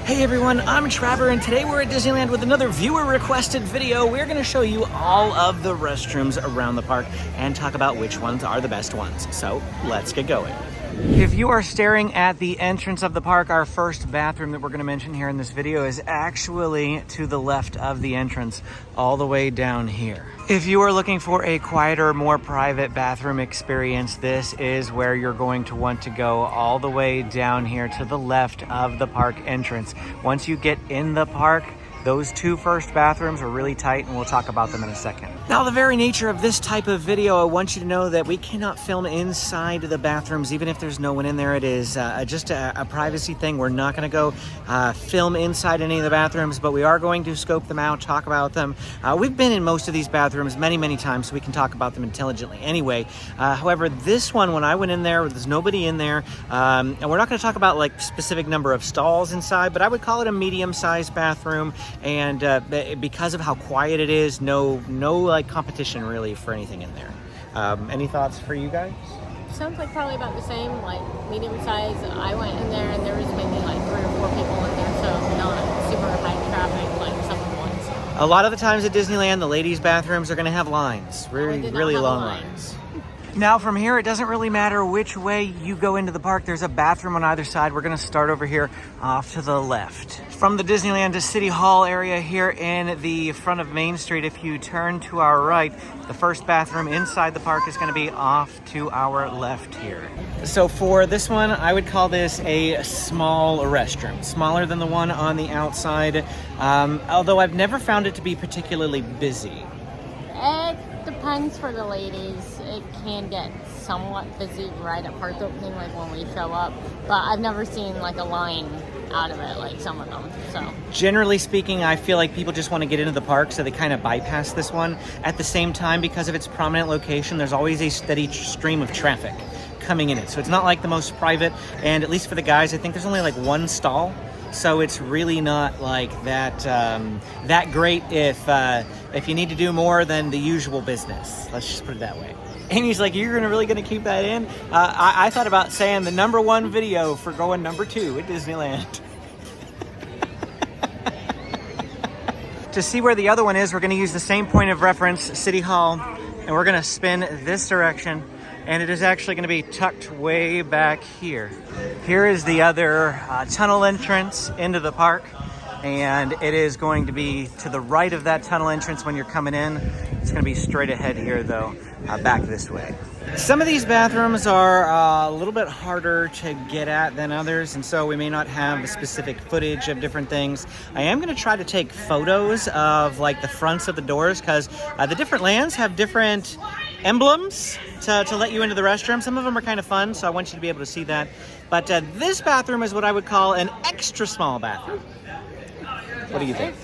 Hey everyone, I'm Trevor, and today we're at Disneyland with another viewer-requested video. We're going to show you all of the restrooms around the park and talk about which ones are the best ones. So, let's get going. If you are staring at the entrance of the park, our first bathroom that we're going to mention here in this video is actually to the left of the entrance, all the way down here. If you are looking for a quieter, more private bathroom experience, this is where you're going to want to go, all the way down here to the left of the park entrance. Once you get in the park, those two first bathrooms are really tight, and we'll talk about them in a second. Now, the very nature of this type of video, I want you to know that we cannot film inside the bathrooms, even if there's no one in there. It is just a privacy thing. We're not going to go film inside any of the bathrooms, but we are going to scope them out, talk about them. We've been in most of these bathrooms many times, so we can talk about them intelligently anyway. However, this one, when I went in there's nobody in there, and we're not going to talk about like specific number of stalls inside, but I would call it a medium-sized bathroom. And because of how quiet it is, no like competition really for anything in there. Any thoughts for you guys? Sounds like probably about the same, like medium size. I went in there and there was maybe like 3 or 4 people in there, so not super high traffic like some of the ones. A lot of the times at Disneyland, the ladies' bathrooms are going to have lines, really long lines. Now from here, it doesn't really matter which way you go into the park. There's a bathroom on either side. We're going to start over here off to the left. From the Disneyland to City Hall area here in the front of Main Street, if you turn to our right, the first bathroom inside the park is going to be off to our left here. So for this one, I would call this a small restroom, smaller than the one on the outside, although I've never found it to be particularly busy. It depends for the ladies. It can get somewhat busy right at park opening, like when we show up, but I've never seen like a line out of it like some of them. So generally speaking, I feel like people just want to get into the park, so they kind of bypass this one. At the same time, because of its prominent location, there's always a steady stream of traffic coming in it, so it's not like the most private. And at least for the guys, I think there's only like 1 stall, so it's really not like that that great if you need to do more than the usual business. Let's just put it that way. Amy's like, you're really gonna keep that in? I thought about saying the #1 video for going #2 at Disneyland. To see where the other one is, we're gonna use the same point of reference, City Hall, and we're gonna spin this direction, and it is actually gonna be tucked way back here. Here is the other tunnel entrance into the park, and it is going to be to the right of that tunnel entrance when you're coming in. It's going to be straight ahead here, though, back this way. Some of these bathrooms are a little bit harder to get at than others, and so we may not have specific footage of different things. I am going to try to take photos of like the fronts of the doors, because the different lands have different emblems to let you into the restroom. Some of them are kind of fun, so I want you to be able to see that. But this bathroom is what I would call an extra small bathroom. What do you think?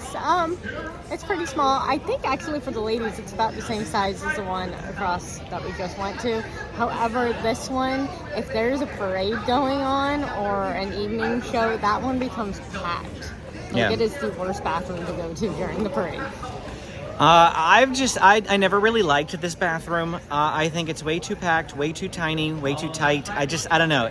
It's pretty small. I think actually for the ladies it's about the same size as the one across that we just went to. However, this one, if there's a parade going on or an evening show, that one becomes packed. Like, it is the worst bathroom to go to during the parade. I never really liked this bathroom. I think it's way too packed, way too tiny, way too tight. I don't know.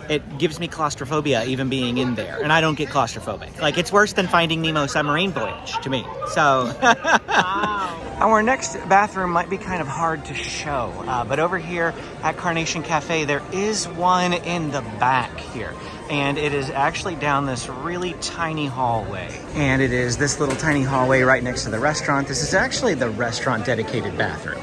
It gives me claustrophobia even being in there, and I don't get claustrophobic. Like, it's worse than Finding Nemo Submarine Voyage to me. So, Wow. Our next bathroom might be kind of hard to show, but over here at Carnation Cafe, there is one in the back here. And it is actually down this really tiny hallway. And it is this little tiny hallway right next to the restaurant. This is actually the restaurant dedicated bathroom.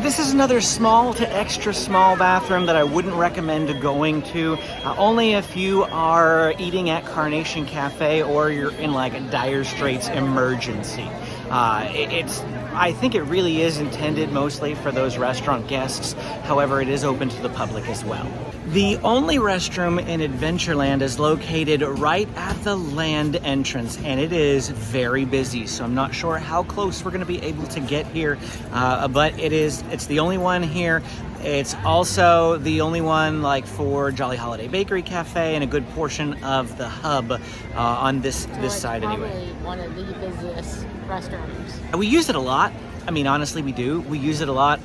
This is another small to extra small bathroom that I wouldn't recommend going to, only if you are eating at Carnation Cafe or you're in like a dire straits emergency. I think it really is intended mostly for those restaurant guests. However, it is open to the public as well. The only restroom in Adventureland is located right at the land entrance, and it is very busy, so I'm not sure how close we're going to be able to get here, but it's the only one here. It's also the only one like for Jolly Holiday Bakery Cafe and a good portion of the hub on this side anyway. Probably one of the busiest restrooms. We use it a lot. I mean, honestly, we do. We use it a lot.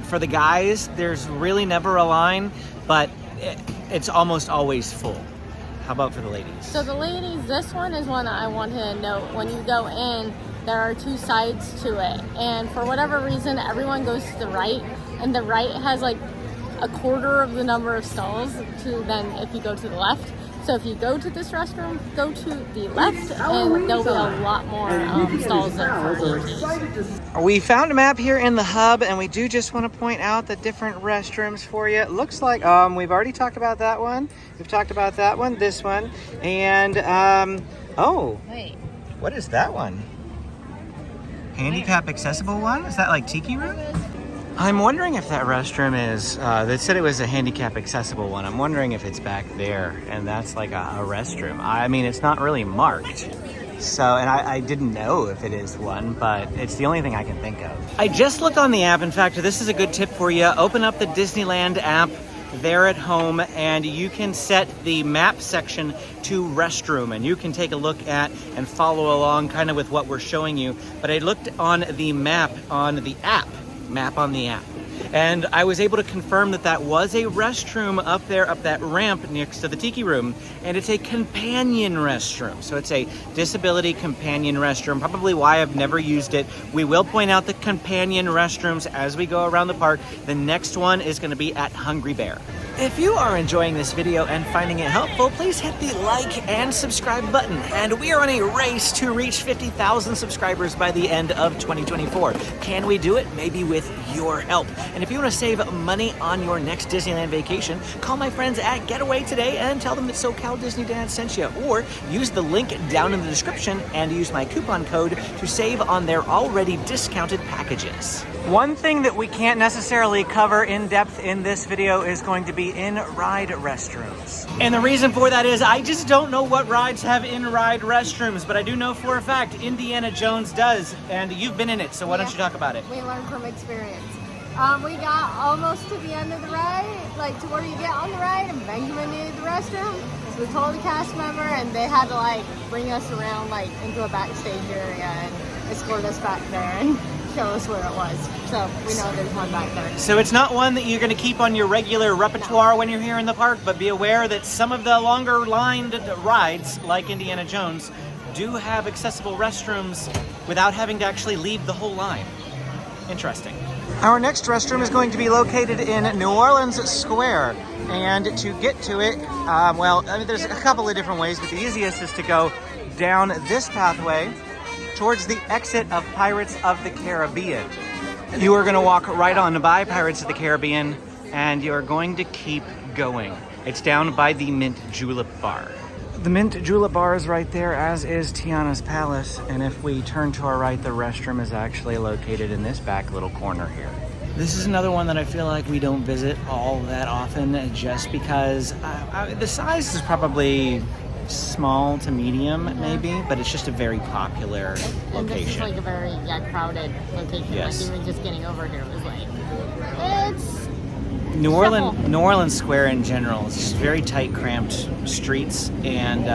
For the guys, there's really never a line, but it's almost always full. How about for the ladies? So the ladies, this one is one that I want to note. When you go in, there are two sides to it. And for whatever reason, everyone goes to the right. And the right has like a quarter of the number of stalls than if you go to the left. So if you go to this restroom, go to the left, and there'll be a lot more stalls there for ladies. We found a map here in the hub, and we do just want to point out the different restrooms for you. It looks like we've already talked about that one. We've talked about that one, this one, and oh, wait, what is that one? Handicap accessible one? Is that like Tiki Room? I'm wondering if that restroom is, they said it was a handicap accessible one. I'm wondering if it's back there and that's like a restroom. I mean, it's not really marked. So, and I didn't know if it is one, but it's the only thing I can think of. I just looked on the app. In fact, this is a good tip for you. Open up the Disneyland app there at home and you can set the map section to restroom and you can take a look at and follow along kind of with what we're showing you. But I looked on the map on the app. And I was able to confirm that that was a restroom up there, up that ramp next to the Tiki Room. And it's a companion restroom. So it's a disability companion restroom, probably why I've never used it. We will point out the companion restrooms as we go around the park. The next one is going to be at Hungry Bear. If you are enjoying this video and finding it helpful, please hit the like and subscribe button. And we are on a race to reach 50,000 subscribers by the end of 2024. Can we do it? Maybe with your help. And if you want to save money on your next Disneyland vacation, call my friends at Getaway today and tell them that SoCal Disney Dad sent you. Or use the link down in the description and use my coupon code to save on their already discounted packages. One thing that we can't necessarily cover in depth in this video is going to be in-ride restrooms. And the reason for that is I just don't know what rides have in-ride restrooms, but I do know for a fact Indiana Jones does, and you've been in it, so why don't you talk about it? We learned from experience. We got almost to the end of the ride, like to where you get on the ride, and Benjamin needed the restroom. So we told the cast member, and they had to like bring us around like into a backstage area and escort us back there and show us where it was. So we know there's one back there. So it's not one that you're going to keep on your regular repertoire when you're here in the park, but be aware that some of the longer lined rides, like Indiana Jones, do have accessible restrooms without having to actually leave the whole line. Interesting. Our next restroom is going to be located in New Orleans Square. And to get to it, well, I mean, there's a couple of different ways, but the easiest is to go down this pathway towards the exit of Pirates of the Caribbean. You are going to walk right on by Pirates of the Caribbean, and you're going to keep going. It's down by the Mint Julep Bar. The Mint Julep Bar is right there, as is Tiana's Palace, and if we turn to our right, the restroom is actually located in this back little corner here. This is another one that I feel like we don't visit all that often, just because the size is probably small to medium, maybe, but it's just a very popular location. And this is like a very crowded location. Yes. Like even just getting over here was like, it's New Orleans Square in general is just very tight, cramped streets, and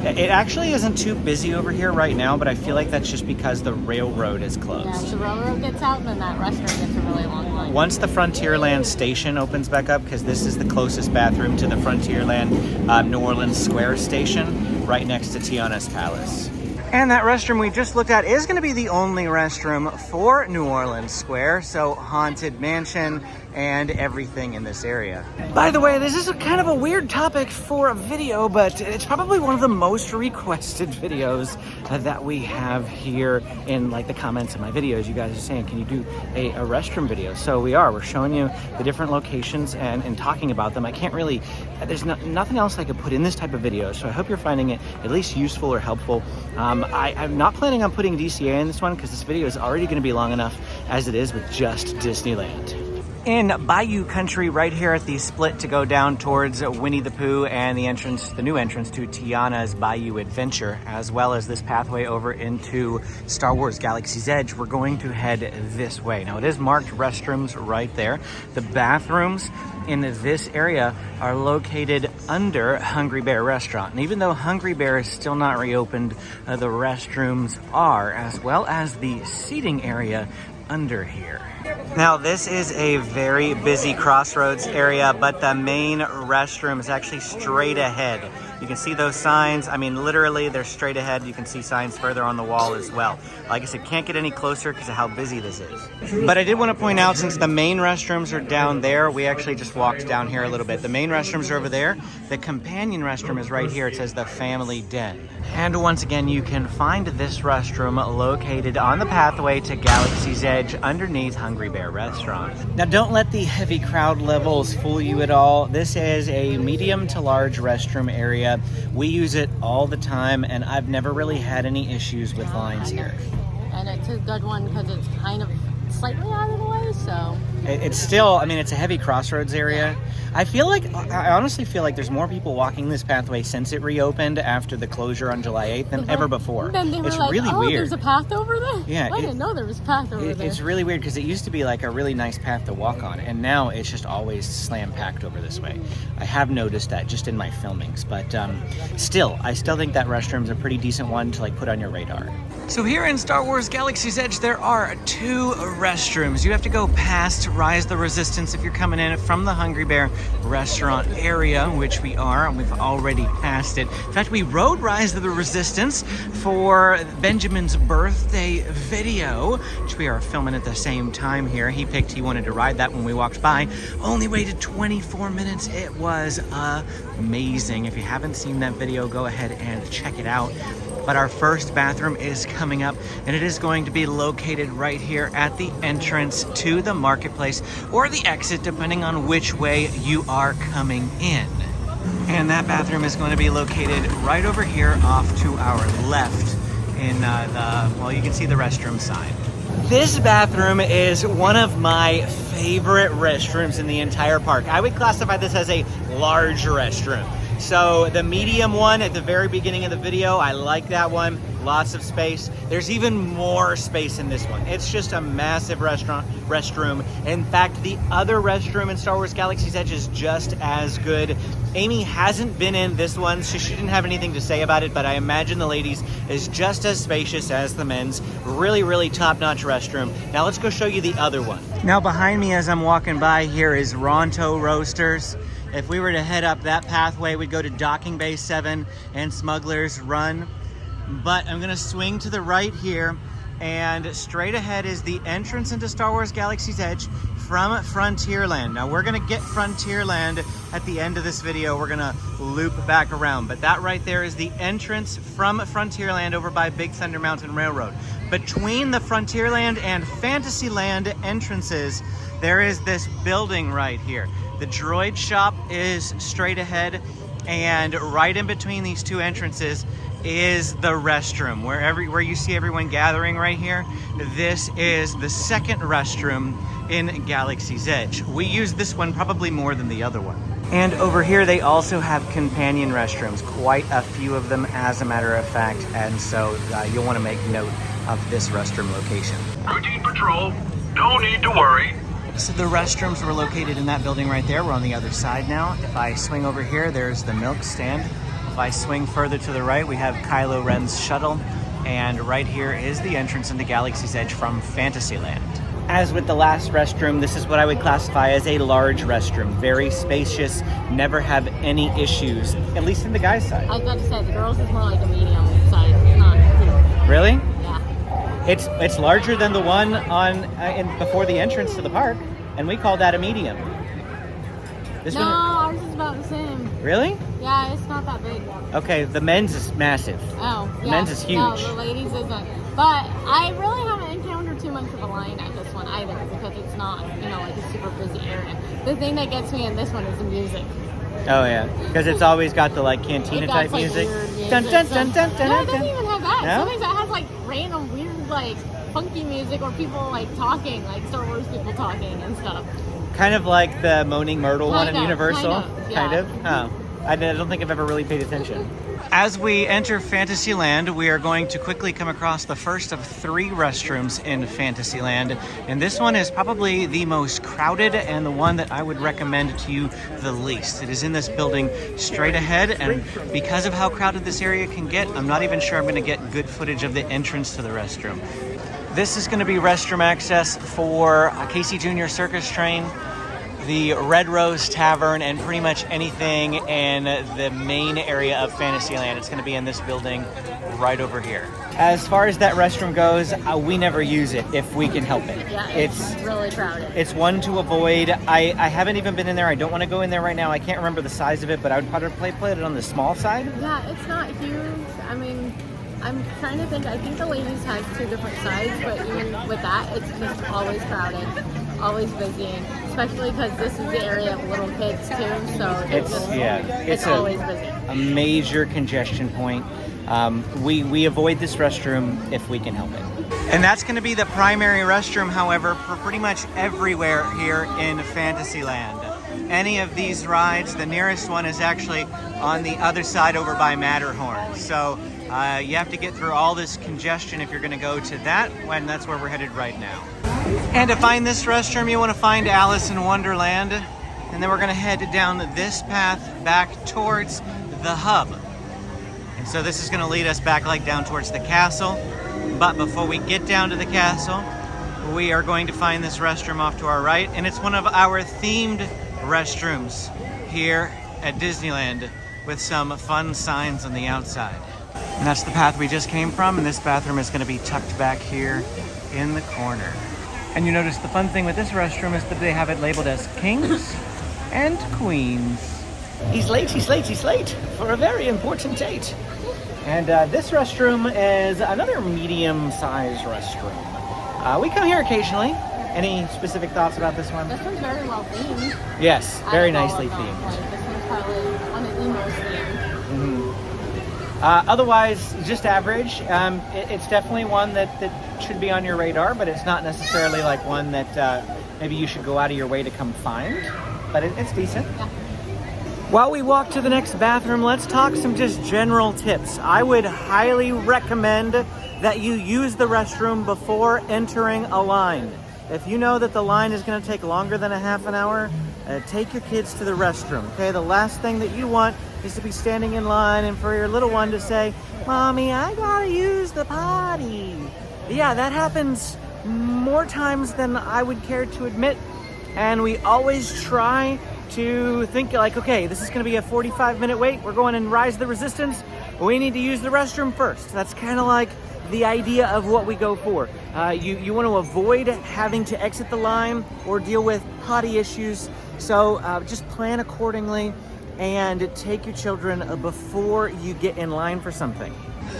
it actually isn't too busy over here right now, but I feel like that's just because the railroad is closed. Yeah, if the railroad gets out, then that restaurant gets a really long line. Once the Frontierland station opens back up, because this is the closest bathroom to the Frontierland New Orleans Square station, right next to Tiana's Palace. And that restroom we just looked at is going to be the only restroom for New Orleans Square, so Haunted Mansion and everything in this area. By the way, this is kind of a weird topic for a video, but it's probably one of the most requested videos that we have here in like the comments of my videos. You guys are saying, can you do a restroom video? So we're showing you the different locations and talking about them. I can't really, there's nothing else I could put in this type of video, so I hope you're finding it at least useful or helpful. I'm not planning on putting DCA in this one because this video is already going to be long enough as it is with just Disneyland. In Bayou Country, right here at the split to go down towards Winnie the Pooh and the new entrance to Tiana's Bayou Adventure, as well as this pathway over into Star Wars Galaxy's Edge, we're going to head this way. Now, it is marked restrooms right there. The bathrooms in this area are located under Hungry Bear Restaurant. And even though Hungry Bear is still not reopened, the restrooms are, as well as the seating area under here. Now, this is a very busy crossroads area, but the main restroom is actually straight ahead. You can see those signs. I mean, literally, they're straight ahead. You can see signs further on the wall as well. Like I said, can't get any closer because of how busy this is. But I did want to point out, since the main restrooms are down there, we actually just walked down here a little bit. The main restrooms are over there. The companion restroom is right here. It says the Family Den. And once again, you can find this restroom located on the pathway to Galaxy's Edge underneath Hungry Bear Restaurant. Now, don't let the heavy crowd levels fool you at all. This is a medium to large restroom area. We use it all the time, and I've never really had any issues with lines here. And it's a good one because it's kind of slightly out of the way, so... It's still, I mean, it's a heavy crossroads area. I honestly feel like there's more people walking this pathway since it reopened after the closure on July 8th than ever before. Then they were it's like, really oh, weird. There's a path over there? Yeah. I didn't know there was a path over there. It's really weird because it used to be like a really nice path to walk on, and now it's just always slam-packed over this way. I have noticed that just in my filmings, but I still think that restroom's a pretty decent one to like put on your radar. So here in Star Wars Galaxy's Edge, there are 2 restrooms. You have to go past Rise the Resistance if you're coming in from the Hungry Bear restaurant area, which we are, and we've already passed it. In fact, we rode Rise of the Resistance for Benjamin's birthday video, which we are filming at the same time here. He wanted to ride that when we walked by. Only waited 24 minutes. It was amazing. If you haven't seen that video, go ahead and check it out. But our first bathroom is coming up, and it is going to be located right here at the entrance to the marketplace, or the exit, depending on which way you are coming in. And that bathroom is going to be located right over here off to our left in you can see the restroom sign. This bathroom is one of my favorite restrooms in the entire park. I would classify this as a large restroom. So the medium one at the very beginning of the video, I like that one. Lots of space. There's even more space in this one. It's just a massive restroom. In fact, the other restroom in Star Wars Galaxy's Edge is just as good. Amy hasn't been in this one, so she didn't have anything to say about it, but I imagine the ladies is just as spacious as the men's. Really, really top-notch restroom. Now let's go show you the other one. Now behind me as I'm walking by here is Ronto Roasters. If we were to head up that pathway, we'd go to Docking Bay 7 and Smuggler's Run. But I'm gonna swing to the right here, and straight ahead is the entrance into Star Wars Galaxy's Edge from Frontierland. Now we're gonna get Frontierland at the end of this video. We're gonna loop back around, but that right there is the entrance from Frontierland over by Big Thunder Mountain Railroad. Between the Frontierland and Fantasyland entrances, there is this building right here. The droid shop is straight ahead, and right in between these 2 entrances is the restroom. Where you see everyone gathering right here, this is the second restroom in Galaxy's Edge. We use this one probably more than the other one. And over here they also have companion restrooms, quite a few of them as a matter of fact, and so you'll want to make note of this restroom location. Routine patrol, no need to worry. So the restrooms were located in that building right there. We're on the other side now. If I swing over here, there's the milk stand. If I swing further to the right, we have Kylo Ren's shuttle. And right here is the entrance into Galaxy's Edge from Fantasyland. As with the last restroom, this is what I would classify as a large restroom. Very spacious, never have any issues, at least in the guys' side. I was about to say, the girls is more like a medium size. It's not huge. Really? Yeah. It's larger than the one before the entrance to the park, and we call that a medium. Ours is about the same. Really? Yeah, it's not that big. Okay, the men's is massive. Oh, yeah. The men's is huge. No, the ladies isn't. But I really haven't encountered too much of a line at this one either, because it's not, like a super busy area. The thing that gets me in this one is the music. Oh yeah, because it's always got the cantina type music. Dun dun dun dun dun. No, it doesn't even have that. No? Sometimes it has random weird funky music, or people talking, Star Wars people talking and stuff. Kind of like the Moaning Myrtle one in Universal. Kind of. Oh, I don't think I've ever really paid attention. As we enter Fantasyland, we are going to quickly come across the first of 3 restrooms in Fantasyland. And this one is probably the most crowded and the one that I would recommend to you the least. It is in this building straight ahead, and because of how crowded this area can get, I'm not even sure I'm going to get good footage of the entrance to the restroom. This is going to be restroom access for a Casey Jr. Circus Train, the Red Rose Tavern, and pretty much anything in the main area of Fantasyland. It's going to be in this building right over here. As far as that restroom goes, we never use it if we can help it. Yeah, it's really crowded. It's one to avoid. I haven't even been in there. I don't want to go in there right now. I can't remember the size of it, but I would probably play it on the small side. Yeah, it's not huge. I mean, I'm trying to think. I think the ladies has 2 different sides, but even with that, it's just always crowded, always busy, especially because this is the area of little kids too. So it's always busy. A major congestion point. We avoid this restroom if we can help it. And that's going to be the primary restroom, however, for pretty much everywhere here in Fantasyland. Any of these rides, the nearest one is actually on the other side over by Matterhorn. So you have to get through all this congestion if you're going to go to that, and that's where we're headed right now. And to find this restroom, you want to find Alice in Wonderland. And then we're going to head down this path back towards the hub. And so this is going to lead us back like down towards the castle. But before we get down to the castle, we are going to find this restroom off to our right. And it's one of our themed restrooms here at Disneyland with some fun signs on the outside. And that's the path we just came from. And this bathroom is going to be tucked back here in the corner. And you notice the fun thing with this restroom is that they have it labeled as kings and queens. He's late for a very important date. And this restroom is another medium-sized restroom. We come here occasionally. Any specific thoughts about this one? This one's very well themed. Yes, very nicely themed. Like, this one's probably one of the most themed. Otherwise, just average. It's definitely one that should be on your radar, but it's not necessarily like one that maybe you should go out of your way to come find. But it's decent. Yeah. While we walk to the next bathroom, let's talk some just general tips. I would highly recommend that you use the restroom before entering a line. If you know that the line is going to take longer than a half an hour, take your kids to the restroom, okay? The last thing that you want is to be standing in line and for your little one to say, "Mommy, I gotta use the potty." Yeah, that happens more times than I would care to admit. And we always try to think like, okay, this is going to be a 45-minute wait. We're going in Rise of the Resistance. We need to use the restroom first. That's kind of like the idea of what we go for. You want to avoid having to exit the line or deal with potty issues. So just plan accordingly and take your children before you get in line for something.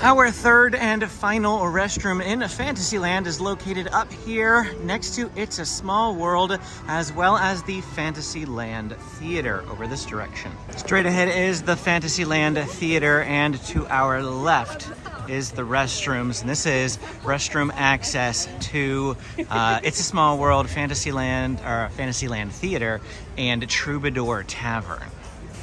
Our third and final restroom in Fantasyland is located up here next to It's a Small World, as well as the Fantasyland Theater over this direction. Straight ahead is the Fantasyland Theater, and to our left is the restrooms. And this is restroom access to It's a Small World, Fantasyland Theater, and Troubadour Tavern.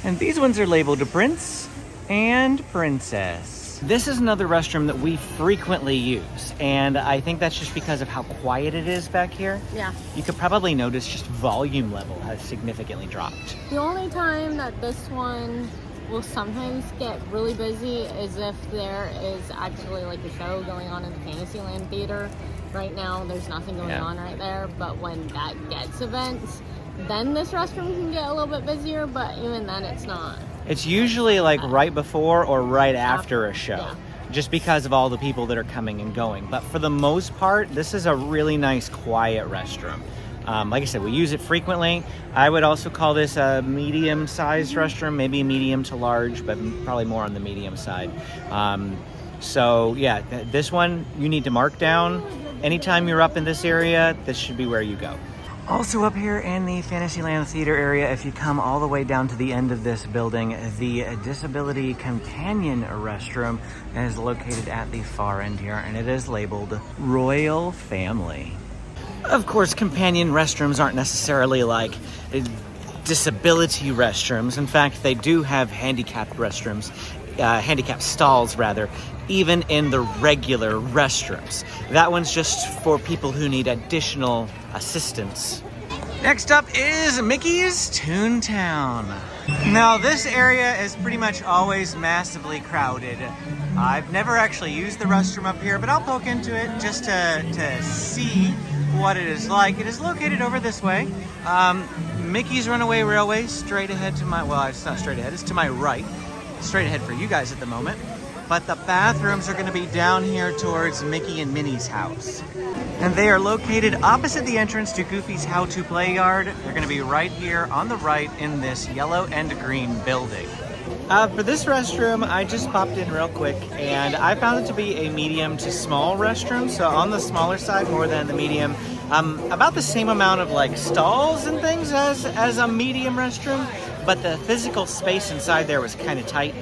And these ones are labeled Prince and Princess. This is another restroom that we frequently use, and I think that's just because of how quiet it is back here. Yeah. You could probably notice just volume level has significantly dropped. The only time that this one will sometimes get really busy is if there is actually like a show going on in the Fantasyland Theater. Right now, there's nothing going on right there, but when that gets events, then this restroom can get a little bit busier, but even then it's not. It's usually like right before or right after a show, just because of all the people that are coming and going. But for the most part, this is a really nice, quiet restroom. Like I said, we use it frequently. I would also call this a medium-sized restroom, maybe medium to large, but probably more on the medium side. So yeah, this one you need to mark down. Anytime you're up in this area, this should be where you go. Also up here in the Fantasyland Theater area, if you come all the way down to the end of this building, the Disability Companion restroom is located at the far end here, and it is labeled Royal Family. Of course, companion restrooms aren't necessarily like disability restrooms. In fact, they do have handicapped restrooms, handicapped stalls rather, even in the regular restrooms. That one's just for people who need additional assistance. Next up is Mickey's Toontown. Now this area is pretty much always massively crowded. I've never actually used the restroom up here, but I'll poke into it just to see what it is like. It is located over this way. Mickey's Runaway Railway, straight ahead to my, well, it's not straight ahead, it's to my right. Straight ahead for you guys at the moment. But the bathrooms are going to be down here towards Mickey and Minnie's house. And they are located opposite the entrance to Goofy's How to Play Yard. They're going to be right here on the right in this yellow and green building. For this restroom, I just popped in real quick, and I found it to be a medium to small restroom. So on the smaller side more than the medium. About the same amount of like stalls and things as a medium restroom, but the physical space inside there was kind of tight.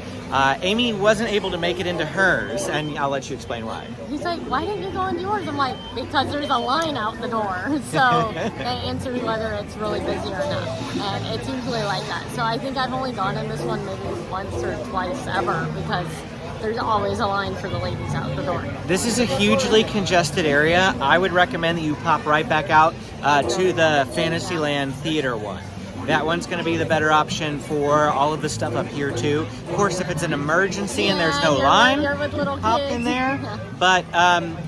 Amy wasn't able to make it into hers, and I'll let you explain why. He's like, why didn't you go into yours? I'm like, because there's a line out the door. So that answers whether it's really busy or not. And it's usually like that. So I think I've only gone in this one maybe once or twice ever because there's always a line for the ladies out the door. This is a hugely congested area. I would recommend that you pop right back out to the Fantasyland theater one. That one's going to be the better option for all of the stuff up here too. Of course, if it's an emergency and there's no line, hop in there. But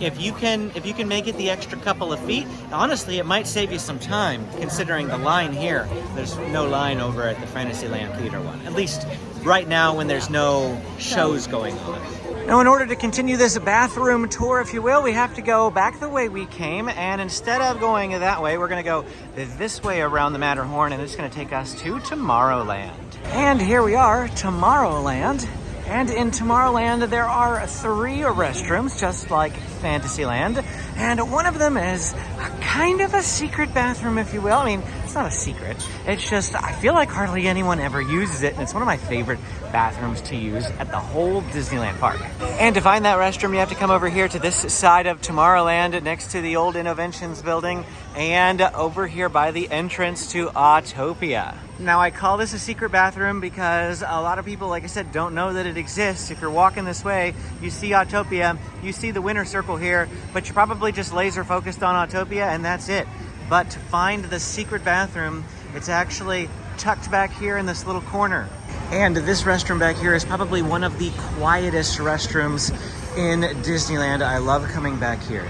if you can make it the extra couple of feet, honestly, it might save you some time considering the line here. There's no line over at the Fantasyland theater one, at least right now when there's no shows going on. Now, in order to continue this bathroom tour, if you will, we have to go back the way we came, and instead of going that way, we're going to go this way around the Matterhorn, and it's going to take us to Tomorrowland. And here we are, Tomorrowland. And in Tomorrowland, there are 3 restrooms, just like Fantasyland. And one of them is kind of a secret bathroom, if you will. I mean, it's not a secret. It's just, I feel like hardly anyone ever uses it. And it's one of my favorite bathrooms to use at the whole Disneyland park. And to find that restroom, you have to come over here to this side of Tomorrowland next to the old Innovations building and over here by the entrance to Autopia. Now, I call this a secret bathroom because a lot of people, like I said, don't know that it exists. If you're walking this way, you see Autopia, you see the winner circle here, but you're probably just laser focused on Autopia and that's it. But to find the secret bathroom, it's actually tucked back here in this little corner. And this restroom back here is probably one of the quietest restrooms in Disneyland. I love coming back here.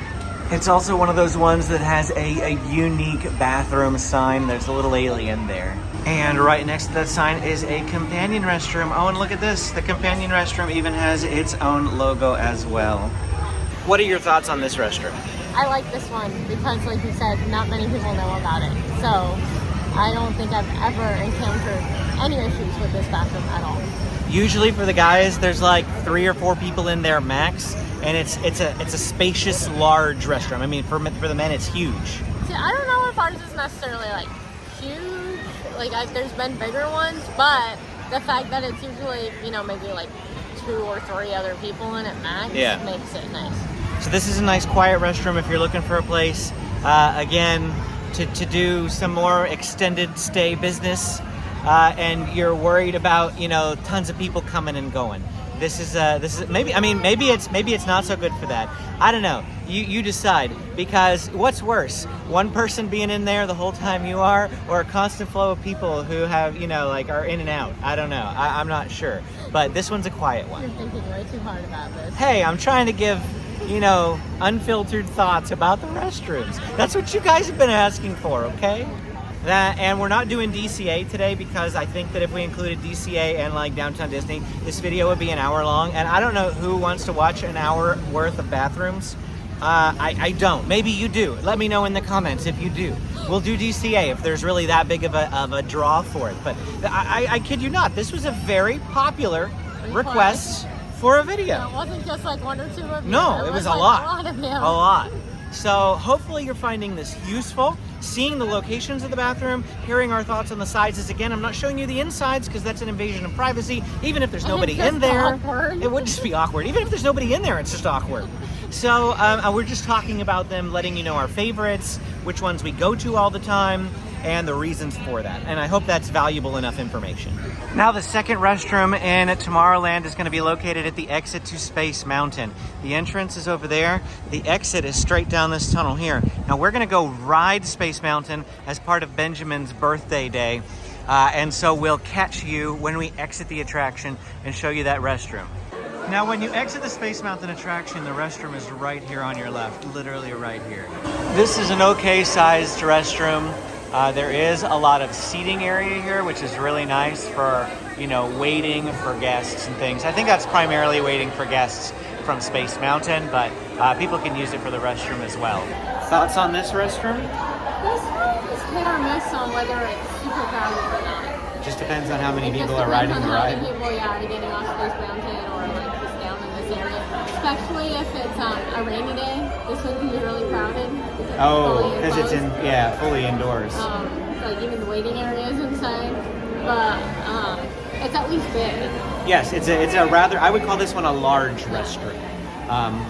It's also one of those ones that has a unique bathroom sign. There's a little alien there. And right next to that sign is a companion restroom. Oh, and look at this. The companion restroom even has its own logo as well. What are your thoughts on this restroom? I like this one because, like you said, not many people know about it. So I don't think I've ever encountered any issues with this bathroom at all. Usually for the guys, there's like 3 or 4 people in there max. And it's a spacious, large restroom. I mean, for the men, it's huge. See, I don't know if ours is necessarily like huge. Like there's been bigger ones, but the fact that it's usually, you know, maybe like 2 or 3 other people in it max makes it nice. So this is a nice, quiet restroom if you're looking for a place, again, to do some more extended stay business, and you're worried about, you know, tons of people coming and going. This is maybe it's not so good for that. I don't know. You decide, because what's worse, one person being in there the whole time you are, or a constant flow of people who have, you know, like are in and out. I don't know. I'm not sure. But this one's a quiet one. You're thinking way too hard about this. Hey, I'm trying to give, you know, unfiltered thoughts about the restrooms. That's what you guys have been asking for, okay? And we're not doing DCA today because I think that if we included DCA and like Downtown Disney, this video would be an hour long. And I don't know who wants to watch an hour worth of bathrooms. I don't. Maybe you do. Let me know in the comments if you do. We'll do DCA if there's really that big of a draw for it. But I kid you not, this was a very popular request for a video. It wasn't just like 1 or 2 of you. No, it was a lot. A lot. So hopefully you're finding this useful, seeing the locations of the bathroom, hearing our thoughts on the sizes. Again, I'm not showing you the insides because that's an invasion of privacy. Even if there's nobody in there, awkward. It would just be awkward. Even if there's nobody in there, it's just awkward. So we're just talking about them, letting you know our favorites, which ones we go to all the time, and the reasons for that. And I hope that's valuable enough information. Now the second restroom in Tomorrowland is going to be located at the exit to Space Mountain. The entrance is over there. The exit is straight down this tunnel here. Now we're going to go ride Space Mountain as part of Benjamin's birthday day. And so we'll catch you when we exit the attraction and show you that restroom. Now, when you exit the Space Mountain attraction, the restroom is right here on your left, literally right here. This is an okay-sized restroom. There is a lot of seating area here, which is really nice for, you know, waiting for guests and things. I think that's primarily waiting for guests from Space Mountain, but people can use it for the restroom as well. Thoughts on this restroom? This one is hit or miss on whether it's super crowded or not. Just depends on how many people are riding the ride. How many people, yeah, are getting off Space Mountain or like just down in this area. Especially if it's a rainy day. This one can be really crowded. Oh, because it's fully indoors. Like even the waiting areas inside. But it's at least big. Yes, it's a rather, I would call this one a large restroom.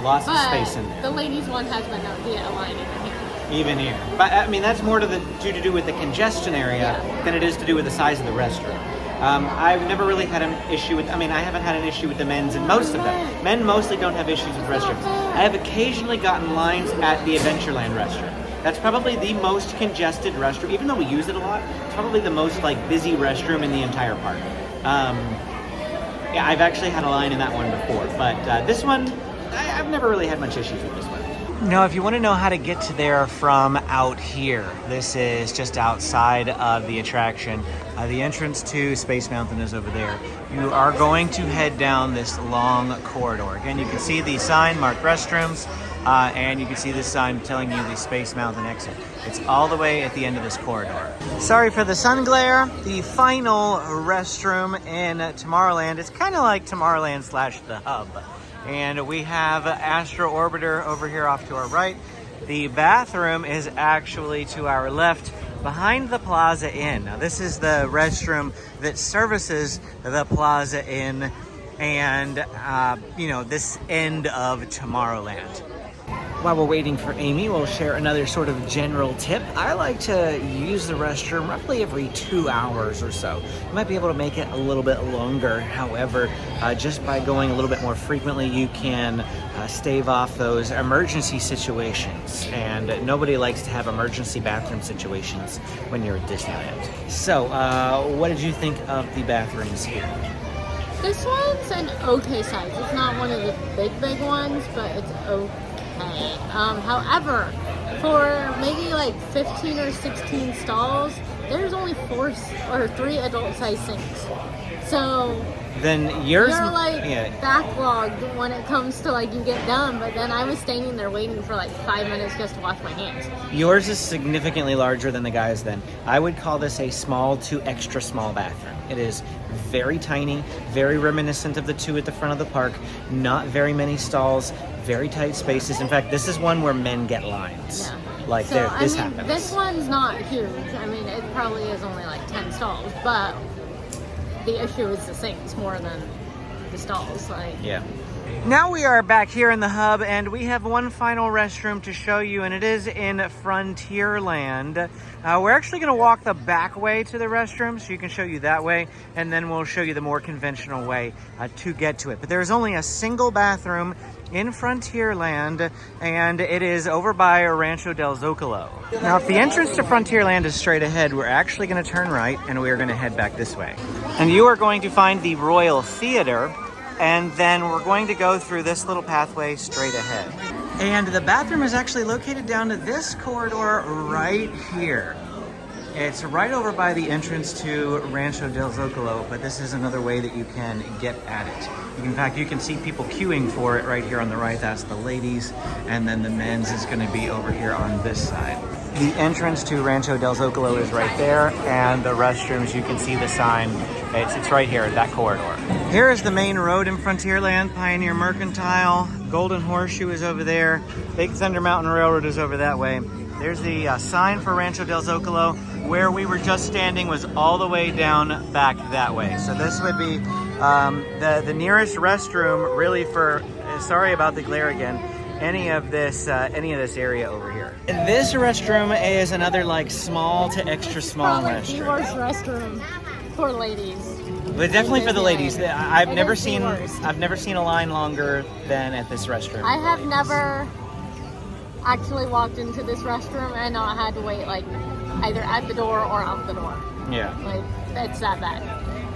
Lots of space in there. The ladies one has been known to get a line in here. Even here. But I mean, that's more to do with the congestion area than it is to do with the size of the restroom. I've never really had an issue with, I haven't had an issue with the men's and most of them. Men mostly don't have issues with restrooms. I have occasionally gotten lines at the Adventureland restroom. That's probably the most congested restroom, even though we use it a lot. It's probably the most busy restroom in the entire park. Yeah, I've actually had a line in that one before, but this one, I've never really had much issues with this one. Now, if you want to know how to get to there from out here, this is just outside of the attraction. The entrance to Space Mountain is over there. You are going to head down this long corridor. Again, you can see the sign marked Restrooms, and you can see this sign telling you the Space Mountain exit. It's all the way at the end of this corridor. Sorry for the sun glare. The final restroom in Tomorrowland, it's kind of like Tomorrowland / the Hub. And we have Astro Orbiter over here off to our right. The bathroom is actually to our left behind the Plaza Inn. Now, this is the restroom that services the Plaza Inn and, this end of Tomorrowland. While we're waiting for Amy, we'll share another sort of general tip. I like to use the restroom roughly every 2 hours or so. You might be able to make it a little bit longer. However, just by going a little bit more frequently, you can stave off those emergency situations. And nobody likes to have emergency bathroom situations when you're at Disneyland. So, what did you think of the bathrooms here? This one's an okay size. It's not one of the big ones, but it's okay. However, for maybe 15 or 16 stalls, there's only 4 or 3 adult-sized sinks. So then yours, you're backlogged when it comes to you get done. But then I was standing there waiting for 5 minutes just to wash my hands. Yours is significantly larger than the guys. Then I would call this a small to extra small bathroom. It is very tiny, very reminiscent of the two at the front of the park. Not very many stalls, very tight spaces. In fact, this is one where men get lines. Yeah. This happens. This one's not huge. It probably is only 10 stalls, but the issue is the sinks more than the stalls. Yeah. Now we are back here in the hub, and we have one final restroom to show you, and it is in Frontierland. We're actually going to walk the back way to the restroom, so you can show you that way, and then we'll show you the more conventional way to get to it. But there's only a single bathroom in Frontierland, and it is over by Rancho del Zocalo. Now, if the entrance to Frontierland is straight ahead, we're actually going to turn right, and we are going to head back this way. And you are going to find the Royal Theater, and then we're going to go through this little pathway straight ahead. And the bathroom is actually located down to this corridor right here. It's right over by the entrance to Rancho del Zocalo, but this is another way that you can get at it. In fact, you can see people queuing for it right here on the right. That's the ladies, and then the men's is going to be over here on this side. The entrance to Rancho del Zocalo is right there, and the restrooms, you can see the sign. It's right here, that corridor. Here is the main road in Frontierland. Pioneer Mercantile, Golden Horseshoe is over there. Big Thunder Mountain Railroad is over that way. There's the sign for Rancho del Zocalo. Where we were just standing was all the way down back that way. So this would be the nearest restroom really for, sorry about the glare again, any of this area over here. And this restroom is another small to extra small restroom. The worst restroom for ladies. But definitely for the ladies. I've never seen a line longer than at this restroom. I have never actually walked into this restroom and not had to wait either at the door or out the door. Yeah. It's that bad.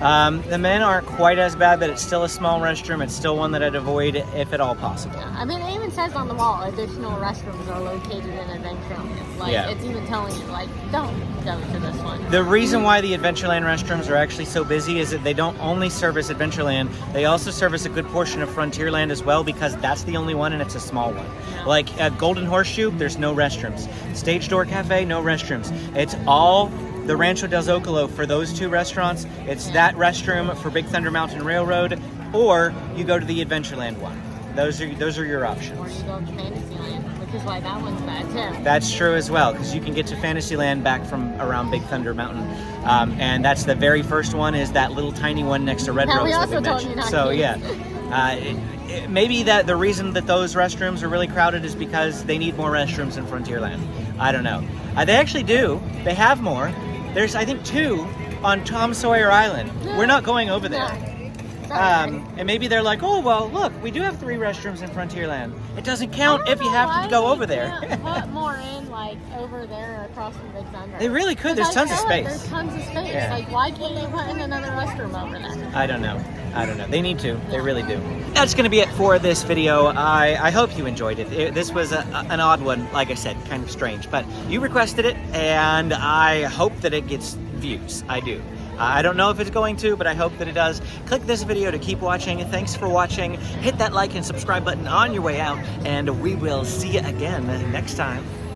The men aren't quite as bad, but it's still a small restroom. It's still one that I'd avoid if at all possible. I mean, it even says on the wall, additional restrooms are located in Adventureland. Like, Yeah. it's even telling you, like, don't go to this one. The reason why the Adventureland restrooms are actually so busy is that they don't only service Adventureland, they also service a good portion of Frontierland as well, because that's the only one and it's a small one. Yeah. Like at Golden Horseshoe, there's no restrooms. Stage Door Cafe, no restrooms. It's all the Rancho del Zocalo for those two restaurants. It's that restroom for Big Thunder Mountain Railroad, or you go to the Adventureland one. Those are your options. Or you go to Fantasyland, which is why that one's bad too. That's true as well, because you can get to Fantasyland back from around Big Thunder Mountain, and that's the very first one. Is that little tiny one next to Red Yeah, Rose we that also we told you mentioned? not So to. yeah, maybe that the reason that those restrooms are really crowded is because they need more restrooms in Frontierland. I don't know. They actually do. They have more. There's I think 2 on Tom Sawyer Island. We're not going over there. And maybe they're like, oh, well, look, we do have 3 restrooms in Frontierland. It doesn't count if you have to go over there. Put more in, like, over there across from Big Thunder. They really could. There's 'Cause tons of I feel like space. There's tons of space. Yeah. Like, why can't you put in another restroom over there? I don't know. They need to. They really do. That's going to be it for this video. I hope you enjoyed it. This was an odd one, like I said, kind of strange. But you requested it, and I hope that it gets views. I do. I don't know if it's going to, but I hope that it does. Click this video to keep watching. Thanks for watching. Hit that like and subscribe button on your way out, and we will see you again next time.